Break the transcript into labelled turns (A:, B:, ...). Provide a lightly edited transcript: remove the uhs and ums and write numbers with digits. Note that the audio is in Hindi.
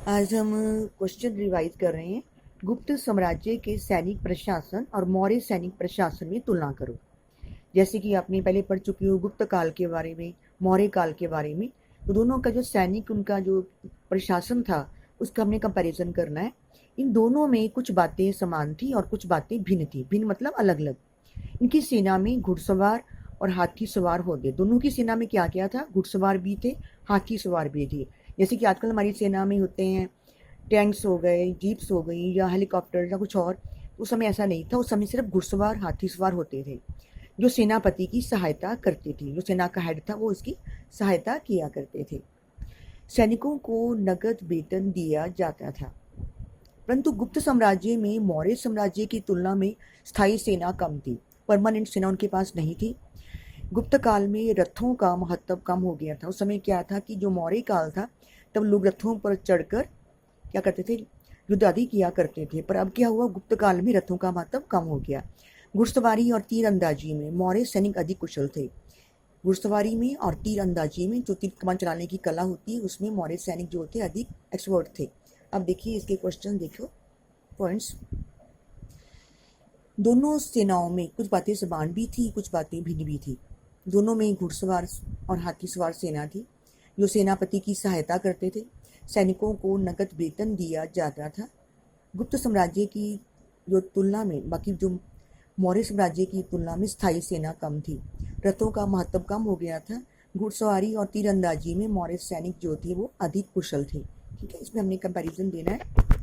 A: आज हम क्वेश्चन रिवाइज कर रहे हैं। गुप्त साम्राज्य के सैनिक प्रशासन और मौर्य सैनिक प्रशासन में तुलना करो। जैसे कि आपने पहले पढ़ चुकी हो गुप्त काल के बारे में, मौर्य काल के बारे में। तो दोनों का जो सैनिक, उनका जो प्रशासन था, उसका हमने कंपैरिजन करना है। इन दोनों में कुछ बातें समान थी और कुछ बातें भिन्न थी। भिन्न मतलब अलग अलग। इनकी सेना में घुड़सवार और हाथी सवार होते। दोनों की सेना में क्या क्या था? घुड़सवार भी थे, हाथी सवार भी थे। जैसे कि आजकल हमारी सेना में होते हैं टैंक्स हो गए, जीप्स हो गई, या हेलीकॉप्टर या कुछ और। उस समय ऐसा नहीं था। उस समय सिर्फ घुड़सवार हाथी सवार होते थे जो सेनापति की सहायता करते थे। जो सेना का हेड था वो इसकी सहायता किया करते थे। सैनिकों को नगद वेतन दिया जाता था। परंतु गुप्त साम्राज्य में मौर्य साम्राज्य की तुलना में स्थायी सेना कम थी। परमानेंट सेना उनके पास नहीं थी। गुप्त काल में रथों का महत्व कम हो गया था। उस समय क्या था कि जो मौर्य काल था, तब लोग रथों पर चढ़कर क्या करते थे? युद्ध आदि किया करते थे। पर अब क्या हुआ? गुप्त काल में रथों का महत्व कम हो गया। घुड़सवारी और तीरंदाजी में मौर्य सैनिक अधिक कुशल थे। घुड़सवारी में और तीरंदाजी में, जो तीर कमान चलाने की कला होती है, उसमें मौर्य सैनिक जो थे अधिक एक्सपर्ट थे। अब देखिए इसके क्वेश्चन, देखो पॉइंट्स। दोनों सेनाओं में कुछ बातें समान भी थी, कुछ बातें भिन्न भी थी। दोनों में घुड़सवार और हाथी सवार सेना थी जो सेनापति की सहायता करते थे। सैनिकों को नकद वेतन दिया जाता था। गुप्त साम्राज्य की जो तुलना में, बाकी जो मौर्य साम्राज्य की तुलना में स्थायी सेना कम थी। रथों का महत्व कम हो गया था। घुड़सवारी और तीरंदाजी में मौर्य सैनिक जो थे वो अधिक कुशल थे। ठीक है, इसमें हमने कंपैरिजन देना है।